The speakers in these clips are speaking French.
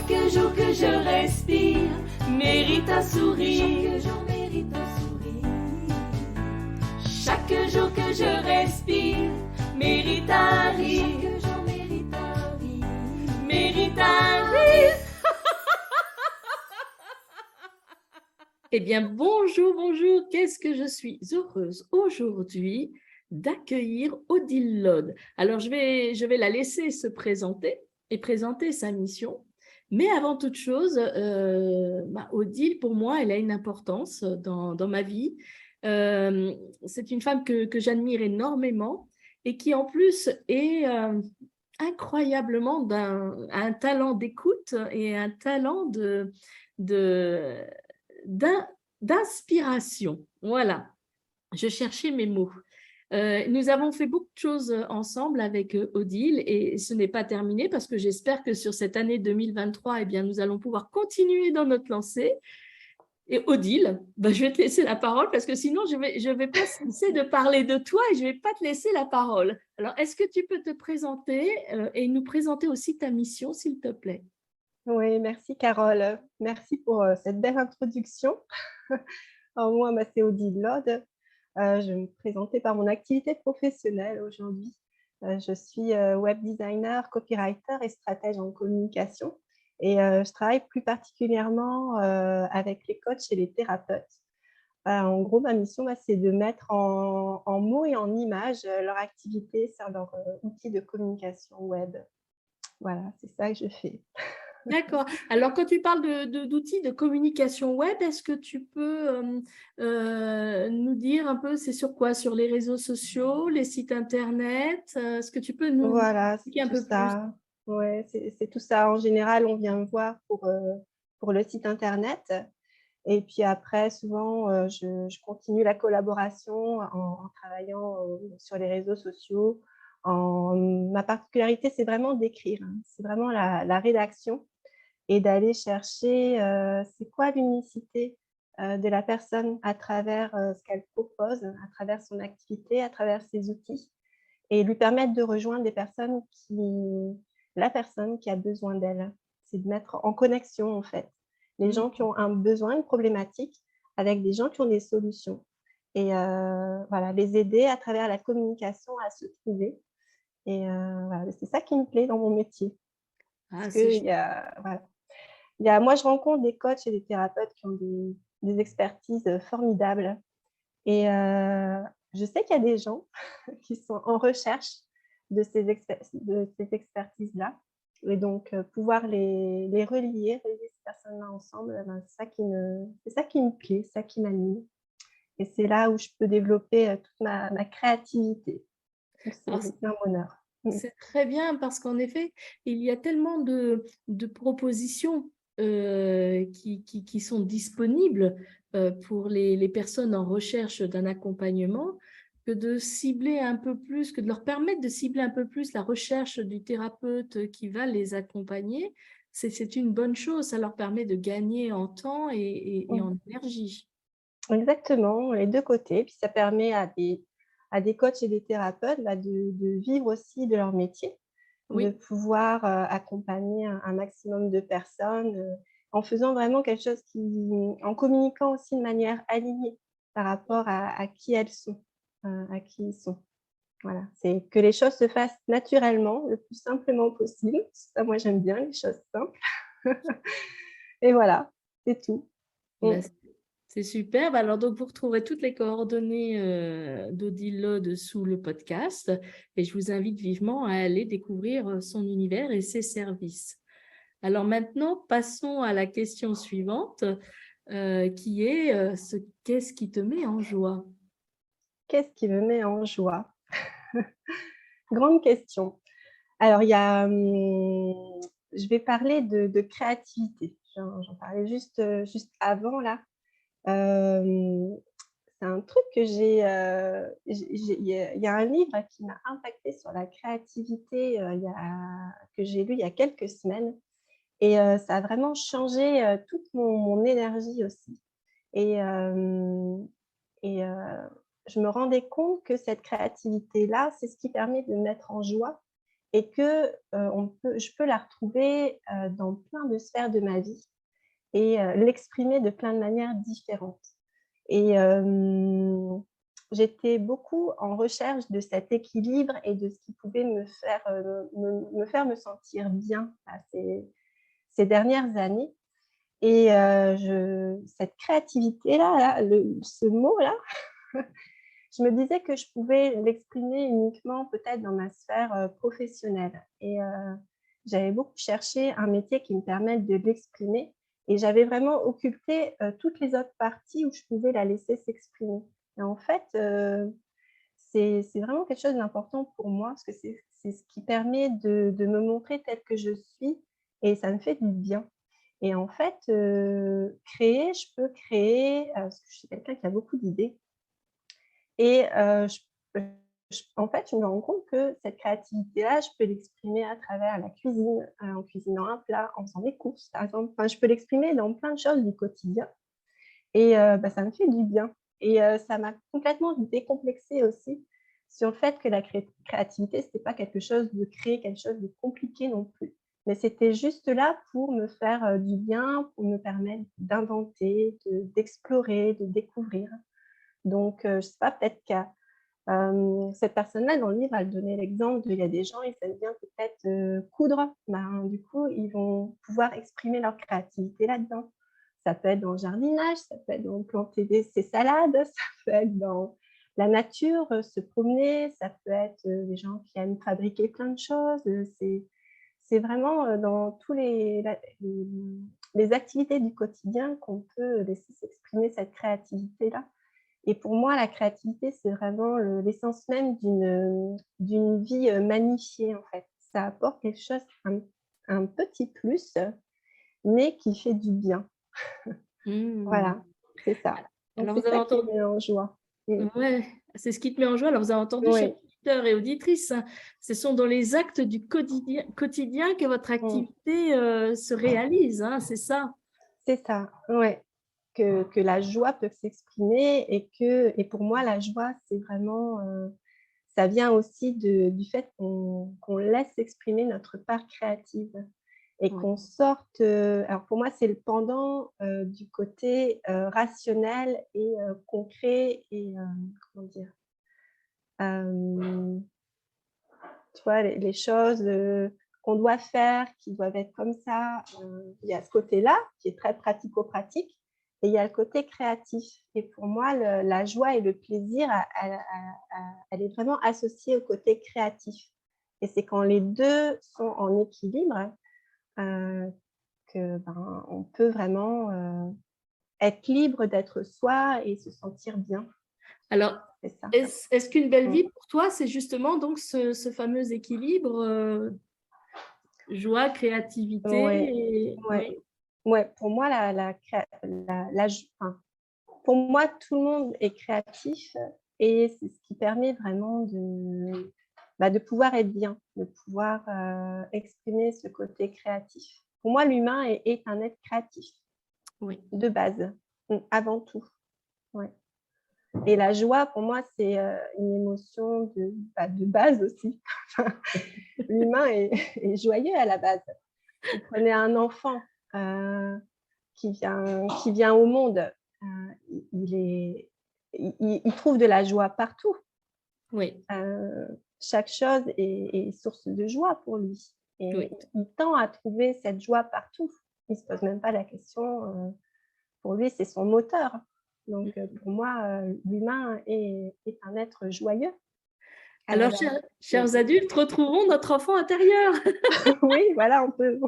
Chaque jour que je respire mérite un sourire. Chaque jour mérite un sourire. Chaque jour que je respire mérite un rire. Chaque jour mérite un rire. Mérite un rire. Eh bien, bonjour, bonjour. Qu'est-ce que je suis heureuse aujourd'hui d'accueillir Odile Lode. Alors, je vais la laisser se présenter et présenter sa mission. Mais avant toute chose, Odile, pour moi, elle a une importance dans ma vie. C'est une femme que j'admire énormément et qui, en plus, est incroyablement un talent d'écoute et un talent de d'inspiration. Voilà, je cherchais mes mots. Nous avons fait beaucoup de choses ensemble avec Odile et ce n'est pas terminé parce que j'espère que sur cette année 2023, eh bien, nous allons pouvoir continuer dans notre lancée. Et Odile, je vais te laisser la parole parce que sinon, je vais pas cesser de parler de toi et je ne vais pas te laisser la parole. Alors, est-ce que tu peux te présenter et nous présenter aussi ta mission, s'il te plaît? Oui, merci Carole. Merci pour cette belle introduction. Alors, moi, c'est Odile Lode. Je vais me présenter par mon activité professionnelle aujourd'hui. Je suis web designer, copywriter et stratège en communication. Et je travaille plus particulièrement avec les coachs et les thérapeutes. En gros, ma mission, c'est de mettre en mots et en images leur activité sur leur outil de communication web. Voilà, c'est ça que je fais. D'accord. Alors, quand tu parles d'outils de communication web, est-ce que tu peux nous dire un peu, c'est sur quoi? Sur les réseaux sociaux, les sites internet? Est-ce que tu peux nous Voilà, expliquer c'est un tout peu plus? ça. Ouais, c'est tout ça. En général, on vient me voir pour le site internet et puis après souvent, je continue la collaboration en travaillant, sur les réseaux sociaux. Ma particularité, c'est vraiment d'écrire, hein. C'est vraiment la rédaction et d'aller chercher, c'est quoi l'unicité, de la personne à travers, ce qu'elle propose, à travers son activité, à travers ses outils. Et lui permettre de rejoindre la personne qui a besoin d'elle. C'est de mettre en connexion, en fait, les gens qui ont un besoin, une problématique, avec des gens qui ont des solutions et voilà, les aider à travers la communication à se trouver et voilà, c'est ça qui me plaît dans mon métier. Parce Ah, c'est qu'il y a voilà, moi, je rencontre des coachs et des thérapeutes qui ont des expertises, formidables et je sais qu'il y a des gens qui sont en recherche de ces expertises-là et donc pouvoir les relier ces personnes-là ensemble, c'est ça qui me plaît, c'est ça qui m'anime et c'est là où je peux développer, toute ma créativité. Donc alors, c'est un bonheur. c'est très bien parce qu'en effet, il y a tellement de propositions qui sont disponibles pour les personnes en recherche d'un accompagnement que de cibler un peu plus, que de leur permettre de cibler un peu plus la recherche du thérapeute qui va les accompagner. C'est une bonne chose, ça leur permet de gagner en temps et Mmh. en énergie. Exactement, les 2 côtés. Puis ça permet à des coachs et des thérapeutes, de vivre aussi de leur métier, de Oui. pouvoir, accompagner un maximum de personnes, en faisant vraiment quelque chose en communiquant aussi de manière alignée par rapport à qui elles sont, à qui ils sont. Voilà, c'est que les choses se fassent naturellement, le plus simplement possible. Ça, moi, j'aime bien les choses simples et voilà, c'est tout. Mmh. Ben, c'est super. Alors, donc, vous retrouverez toutes les coordonnées d'Odile Lode sous le podcast et je vous invite vivement à aller découvrir son univers et ses services. Alors maintenant, passons à la question suivante qui est qu'est-ce qui te met en joie? Qu'est-ce qui me met en joie? Grande question. Alors, je vais parler de créativité. J'en parlais juste avant là. Hem, c'est un truc que il y a un livre qui m'a impactée sur la créativité, que j'ai lu il y a quelques semaines et ça a vraiment changé, toute mon énergie aussi et hem et je me rendais compte que cette créativité-là, c'est ce qui permet de me mettre en joie et que je peux la retrouver dans plein de sphères de ma vie et l'exprimer de plein de manières différentes. Et j'étais beaucoup en recherche de cet équilibre et de ce qui pouvait me faire me sentir bien ces dernières années. Et cette créativité-là, ce mot-là, je me disais que je pouvais l'exprimer uniquement peut-être dans ma sphère professionnelle. Et j'avais beaucoup cherché un métier qui me permette de l'exprimer. Et j'avais vraiment occulté toutes les autres parties où je pouvais la laisser s'exprimer. Et en fait, c'est vraiment quelque chose d'important pour moi parce que c'est ce qui permet de me montrer telle que je suis et ça me fait du bien. Et en fait, je peux créer, parce que je suis quelqu'un qui a beaucoup d'idées et en fait, je me rends compte que cette créativité-là, je peux l'exprimer à travers la cuisine, en cuisinant un plat, en faisant des courses, par exemple. Enfin, je peux l'exprimer dans plein de choses du quotidien et ça me fait du bien. Et ça m'a complètement décomplexée aussi sur le fait que la créativité, ce n'était pas quelque chose de créer quelque chose de compliqué non plus. Mais c'était juste là pour me faire du bien, pour me permettre d'inventer, d'explorer, de découvrir. Donc, je ne sais pas, peut-être que cette personne-là, dans le livre, elle donnait l'exemple il y a des gens, ils aiment bien peut-être coudre. Ben, du coup, ils vont pouvoir exprimer leur créativité là-dedans. Ça peut être dans le jardinage, ça peut être dans planter ses salades, ça peut être dans la nature, se promener, ça peut être des gens qui aiment fabriquer plein de choses. C'est vraiment dans tous les activités du quotidien qu'on peut laisser s'exprimer cette créativité-là. Et pour moi, la créativité, c'est vraiment l'essence même d'une vie magnifiée, en fait. Ça apporte quelque chose, un petit plus, mais qui fait du bien. Voilà, c'est ça. Donc, Alors, c'est vous avez ça qui entendu, me met en joie. ouais, c'est ce qui te met en joie. Alors, vous avez entendu, chers Oui, auditeurs et auditrices, hein, ce sont dans les actes du quotidien que votre activité se réalise, hein, c'est ça. c'est ça. Ouais. Que la joie peut s'exprimer et pour moi, la joie, c'est vraiment, ça vient aussi du fait qu'on laisse s'exprimer notre part créative et Ouais. qu'on sorte. Alors pour moi, c'est le pendant du côté rationnel et concret et comment dire, euh, tu vois, les choses qu'on doit faire, qui doivent être comme ça. Il y a ce côté-là qui est très pratico-pratique et il y a le côté créatif. Et pour moi, la joie et le plaisir, elle est vraiment associée au côté créatif. Et c'est quand les deux sont en équilibre on peut vraiment être libre d'être soi et se sentir bien. Alors, C'est ça. est-ce qu'une belle Mm. vie pour toi, c'est justement donc ce fameux équilibre joie, créativité Ouais, et... ouais, Oui. ouais. Pour moi, pour moi, tout le monde est créatif et c'est ce qui permet vraiment de pouvoir être bien, de pouvoir exprimer ce côté créatif. Pour moi, l'humain est un être créatif Oui. de base, avant tout. Ouais. Et la joie, pour moi, c'est une émotion de base aussi. L'humain est joyeux à la base. Vous prenez un enfant qui vient au monde, il trouve de la joie partout. Oui. Chaque chose est source de joie pour lui. Et Oui. il tend à trouver cette joie partout. Il ne se pose même pas la question. Pour lui, c'est son moteur. Donc, pour moi, l'humain est un être joyeux à la Alors, base. chers adultes, retrouvons notre enfant intérieur. Oui, voilà, on peut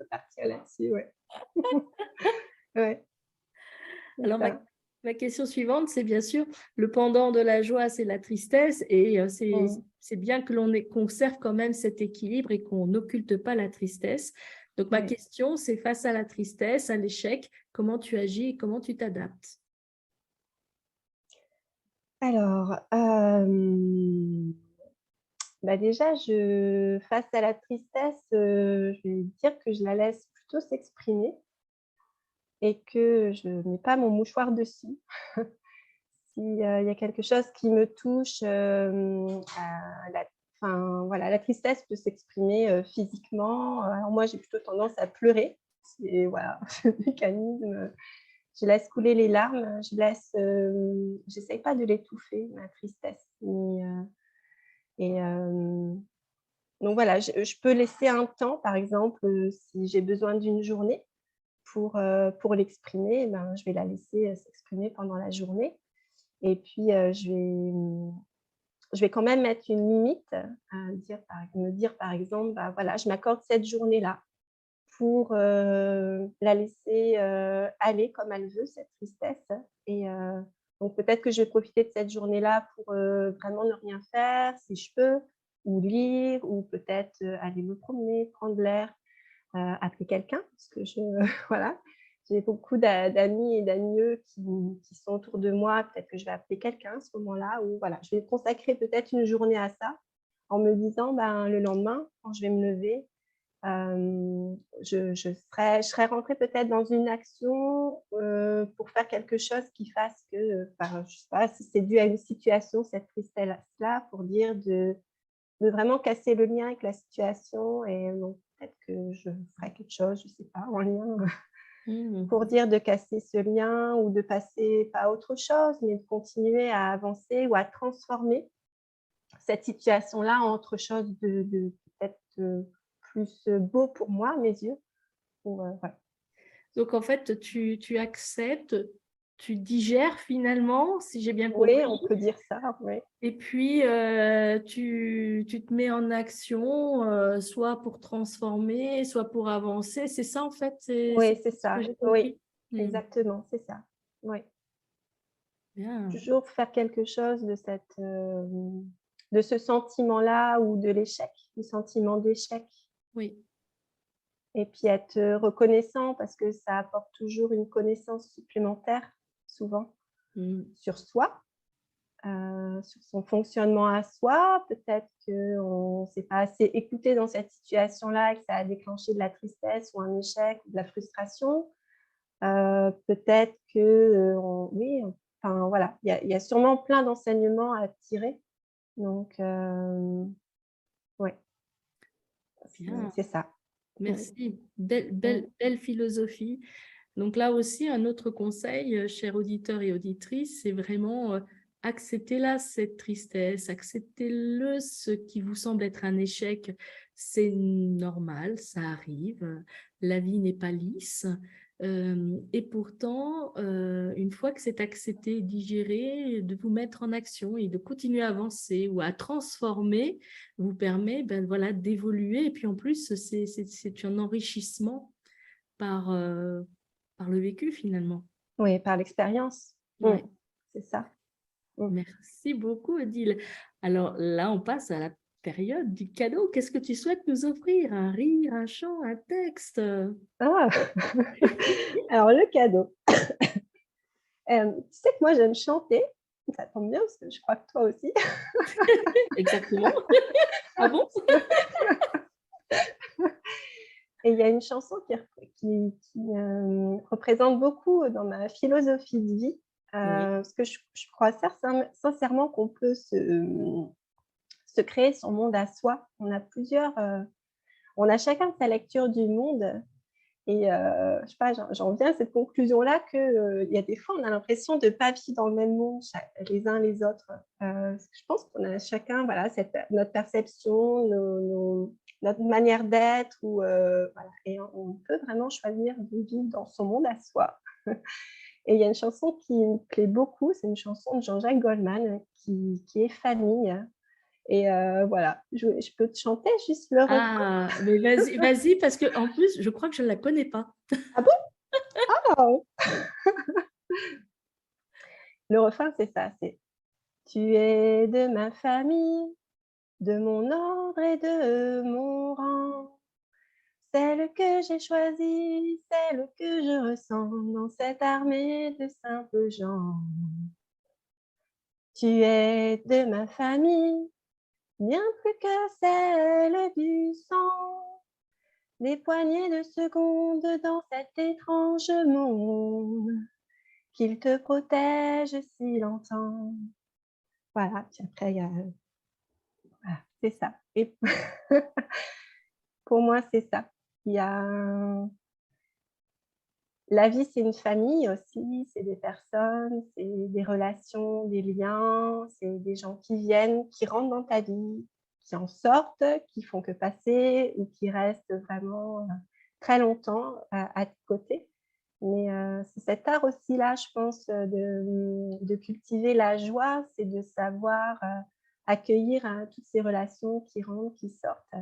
partir là-dessus. Ouais. Ouais, c'est Alors, ça. ma question suivante, c'est bien sûr, le pendant de la joie, c'est la tristesse, et c'est bien que l'on conserve quand même cet équilibre et qu'on n'occulte pas la tristesse. Donc, ma Ouais. question, c'est face à la tristesse, à l'échec, comment tu agis et comment tu t'adaptes? Alors, déjà, face à la tristesse, je vais dire que je la laisse plutôt s'exprimer et que je ne mets pas mon mouchoir dessus. S'il y a quelque chose qui me touche, enfin, voilà, la tristesse peut s'exprimer physiquement. Alors moi, j'ai plutôt tendance à pleurer. C'est voilà, ce mécanisme. Je laisse couler les larmes. J'essaye pas de l'étouffer, ma tristesse. Et donc voilà, je peux laisser un temps, par exemple, si j'ai besoin d'une journée pour l'exprimer, eh ben, je vais la laisser s'exprimer pendant la journée. Et puis, je vais quand même mettre une limite, me dire par exemple, bah, voilà, je m'accorde cette journée-là pour la laisser aller comme elle veut, cette tristesse. Et donc peut-être que je vais profiter de cette journée-là pour vraiment ne rien faire, si je peux, ou lire, ou peut-être aller me promener, prendre l'air, appeler quelqu'un, parce que voilà, j'ai beaucoup d'amis et d'amis qui sont autour de moi. Peut-être que je vais appeler quelqu'un à ce moment-là, ou voilà, je vais consacrer peut-être une journée à ça, en me disant, ben, le lendemain, quand je vais me lever, je serais rentrée peut-être dans une action pour faire quelque chose qui fasse que, enfin, je sais pas si c'est dû à une situation, cette tristesse-là, pour dire de vraiment casser le lien avec la situation. Et donc peut-être que je ferai quelque chose, je sais pas, en lien Mmh. pour dire de casser ce lien, ou de passer pas à autre chose, mais de continuer à avancer ou à transformer cette situation-là en autre chose de peut-être plus beau pour moi, à mes yeux. Ou, voilà. Donc, en fait, tu acceptes, tu digères finalement, si j'ai bien Oui, compris, on peut dire ça, oui. et puis tu te mets en action, soit pour transformer, soit pour avancer. C'est ça, en fait, c'est Oui, c'est ce que ça, j'ai oui, compris. Mmh. exactement, c'est ça. Oui, Bien, toujours faire quelque chose de ce sentiment-là, ou de l'échec, du sentiment d'échec. oui. Et puis être reconnaissant, parce que ça apporte toujours une connaissance supplémentaire, souvent, Mmh. sur soi, sur son fonctionnement à soi. Peut-être qu'on ne s'est pas assez écouté dans cette situation-là et que ça a déclenché de la tristesse ou un échec ou de la frustration. Peut-être que, oui, enfin voilà, il y a sûrement plein d'enseignements à tirer. Donc, ouais, Bien, c'est ça. Mmh. merci. Belle, Mmh. belle, belle philosophie. Donc là aussi, un autre conseil, chers auditeurs et auditrices, c'est vraiment acceptez-la, cette tristesse, acceptez-le, ce qui vous semble être un échec. C'est normal, ça arrive, la vie n'est pas lisse. Et pourtant, une fois que c'est accepté et digéré, de vous mettre en action et de continuer à avancer ou à transformer vous permet voilà, d'évoluer. Et puis en plus, c'est un enrichissement par, par le vécu finalement. Oui, par l'expérience. Mmh. Ouais. C'est ça. Mmh. Merci beaucoup, Odile. Alors là, on passe à la période du cadeau. Qu'est-ce que tu souhaites nous offrir? Un rire, un chant, un texte? Ah! Alors le cadeau. Tu sais que moi j'aime chanter, ça tombe bien parce que je crois que toi aussi. Exactement. Ah bon? Et il y a une chanson qui représente beaucoup dans ma philosophie de vie, Oui, parce que je crois sincèrement qu'on peut se créer son monde à soi. On a chacun sa lecture du monde. Et je sais pas, j'en viens à cette conclusion-là que, il y a des fois, on a l'impression de ne pas vivre dans le même monde les uns les autres. Parce que je pense qu'on a chacun, voilà, notre perception, notre manière d'être, ou voilà, et on peut vraiment choisir de vivre dans son monde à soi. Et il y a une chanson qui me plaît beaucoup, c'est une chanson de Jean-Jacques Goldman qui est «Famille». Et voilà, je peux te chanter juste le refrain? ah, mais vas-y, vas-y, parce que en plus, je crois que je ne la connais pas. Ah bon? Ah! Le refrain, c'est ça, c'est: «Tu es de ma famille, de mon ordre et de mon rang, celle que j'ai choisie, celle que je ressens dans cette armée de simples gens. Tu es de ma famille, bien plus que celle du sang, des poignées de secondes dans cet étrange monde, qu'il te protège si longtemps.» Voilà, puis après il y a voilà, c'est ça. Et pour moi, c'est ça. Il y a la vie, c'est une famille aussi, c'est des personnes, c'est des relations, des liens, c'est des gens qui viennent, qui rentrent dans ta vie, qui en sortent, qui font que passer ou qui restent vraiment très longtemps à tes côtés. Mais c'est cet art aussi là, je pense, de cultiver la joie, c'est de savoir accueillir toutes ces relations qui rentrent, qui sortent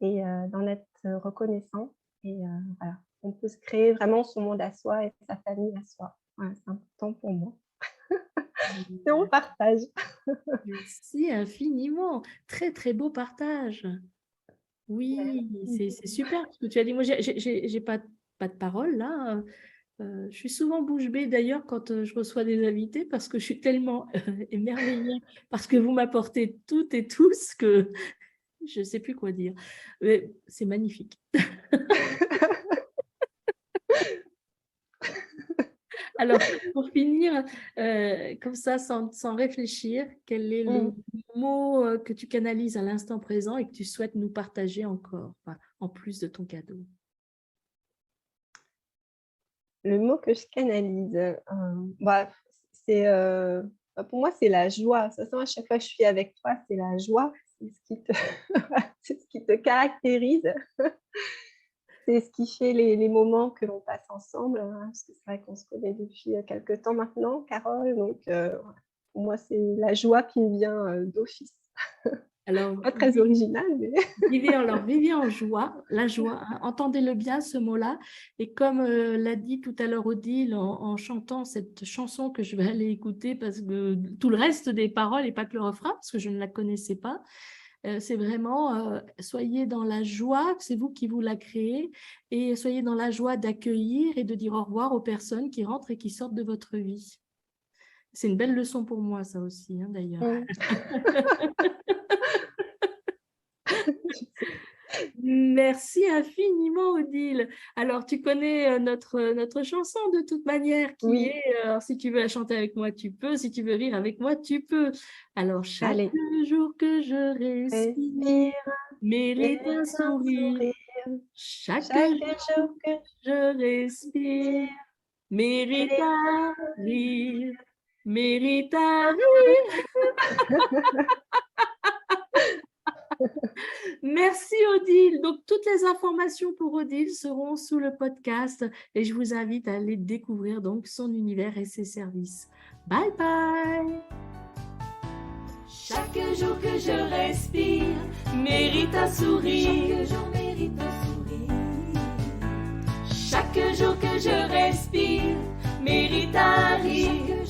et d'en être reconnaissant. Et voilà, on peut se créer vraiment son monde à soi et sa famille à soi. Voilà, c'est important pour moi. Et on partage. Merci infiniment. Très, très beau partage. Oui, c'est super ce que tu as dit. Moi, j'ai pas de parole là. Je suis souvent bouche bée d'ailleurs quand je reçois des invités parce que je suis tellement émerveillée parce que vous m'apportez toutes et tous que je ne sais plus quoi dire. Mais c'est magnifique. Alors, pour finir, comme ça, sans réfléchir, quel est le mot que tu canalises à l'instant présent et que tu souhaites nous partager encore, enfin, en plus de ton cadeau? Le mot que je canalise, c'est, pour moi, c'est la joie. De toute façon, à chaque fois que je suis avec toi, c'est la joie. C'est c'est ce qui te caractérise. C'est ce qui fait les moments que l'on passe ensemble, hein, parce que c'est vrai qu'on se connaît depuis quelques temps maintenant, Carole. Donc, pour moi, c'est la joie qui me vient d'office. Alors, pas très original, mais vivez en joie, la joie, hein, entendez-le bien ce mot-là. Et comme l'a dit tout à l'heure Odile en chantant cette chanson que je vais aller écouter, parce que tout le reste des paroles et pas que le refrain, parce que je ne la connaissais pas, c'est vraiment soyez dans la joie, c'est vous qui vous la créez, et soyez dans la joie d'accueillir et de dire au revoir aux personnes qui rentrent et qui sortent de votre vie. C'est une belle leçon pour moi, ça aussi, hein, d'ailleurs. Merci infiniment, Odile. Alors, tu connais notre chanson de toute manière qui est alors, si tu veux la chanter avec moi, tu peux. Si tu veux rire avec moi, tu peux. Alors, chaque jour que je respire mérite un sourire. Chaque jour que je respire mérite un rire. Mérite un rire. Merci Odile. Donc, toutes les informations pour Odile seront sous le podcast et je vous invite à aller découvrir donc son univers et ses services. Bye bye. Chaque jour que je respire mérite un sourire. Chaque jour mérite un sourire. Chaque jour que je respire mérite un rire.